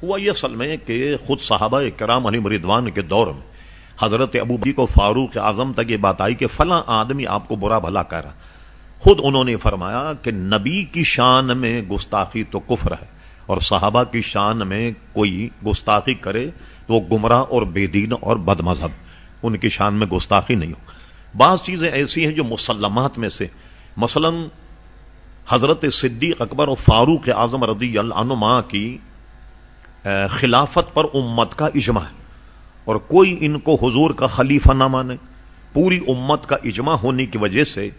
ہوا یہ اصل میں کہ خود صحابہ کرام علیہم رضوان کے دور میں حضرت ابو بکر کو فاروق اعظم تک یہ بات آئی کہ فلاں آدمی آپ کو برا بھلا کہہ رہا. خود انہوں نے فرمایا کہ نبی کی شان میں گستاخی تو کفر ہے، اور صحابہ کی شان میں کوئی گستاخی کرے تو وہ گمراہ اور بے دین اور بد مذہب، ان کی شان میں گستاخی نہیں ہو. بعض چیزیں ایسی ہیں جو مسلمات میں سے، مثلا حضرت صدیق اکبر اور فاروق اعظم رضی اللہ عنہما کی خلافت پر امت کا اجماع ہے، اور کوئی ان کو حضور کا خلیفہ نہ مانے. پوری امت کا اجماع ہونے کی وجہ سے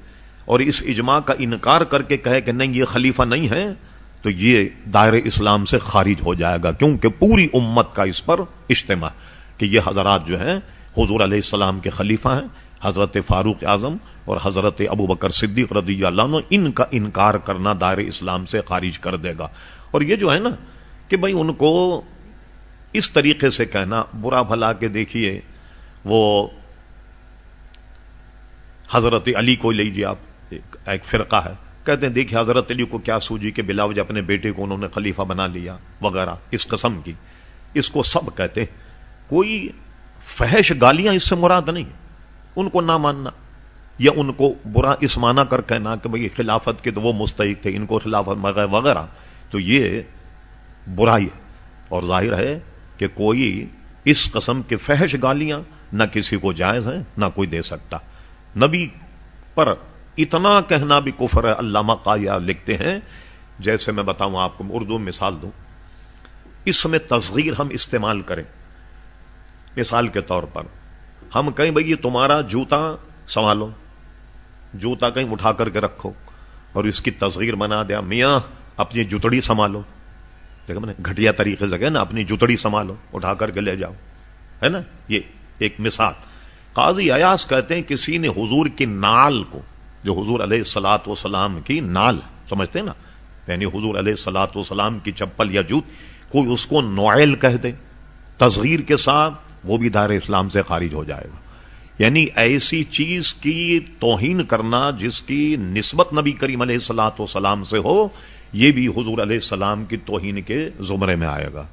اور اس اجماع کا انکار کر کے کہے کہ نہیں یہ خلیفہ نہیں ہے، تو یہ دائرہ اسلام سے خارج ہو جائے گا، کیونکہ پوری امت کا اس پر اجتماع کہ یہ حضرات جو ہیں حضور علیہ السلام کے خلیفہ ہیں، حضرت فاروق اعظم اور حضرت ابو بکر صدیق رضی اللہ عنہ. ان کا انکار کرنا دائرہ اسلام سے خارج کر دے گا. اور یہ جو ہے نا کہ بھئی ان کو اس طریقے سے کہنا برا بھلا کہ دیکھیے وہ حضرت علی کو لیجیے آپ، ایک فرقہ ہے، کہتے ہیں دیکھیے حضرت علی کو کیا سوجی کہ بلا وجہ اپنے بیٹے کو انہوں نے خلیفہ بنا لیا وغیرہ اس قسم کی. اس کو سب کہتے ہیں. کوئی فحش گالیاں اس سے مراد نہیں، ان کو نہ ماننا یا ان کو برا اس معنی کر کہنا کہ بھئی خلافت کے تو وہ مستحق تھے، ان کو خلافت وغیرہ، تو یہ برائی ہے. اور ظاہر ہے کہ کوئی اس قسم کے فحش گالیاں نہ کسی کو جائز ہیں نہ کوئی دے سکتا. نبی پر اتنا کہنا بھی کفر ہے. علامہ قایہ لکھتے ہیں، جیسے میں بتاؤں آپ کو، اردو میں مثال دوں، اس میں تصغیر ہم استعمال کریں. مثال کے طور پر ہم کہیں بھئی یہ تمہارا جوتا سنبھالو، جوتا کہیں اٹھا کر کے رکھو، اور اس کی تصغیر بنا دیا میاں اپنی جوتڑی سنبھالو. دیکھو میں نے گھٹیا طریقے سے کہا نا، اپنی جوتڑی سنبھالو، اٹھا کر کے لے جاؤ، ہے نا. یہ ایک مثال. قاضی ایاز کہتے ہیں کسی نے حضور کی نال کو، جو حضور علیہ الصلوۃ والسلام کی نال سمجھتے ہیں نا، یعنی حضور علیہ الصلوۃ والسلام کی چپل یا جوت، کوئی اس کو نوائل کہہ دے تصغیر کے ساتھ، وہ بھی دائرہ اسلام سے خارج ہو جائے گا. یعنی ایسی چیز کی توہین کرنا جس کی نسبت نبی کریم علیہ الصلوۃ والسلام سے ہو، یہ بھی حضور علیہ السلام کی توہین کے زمرے میں آئے گا.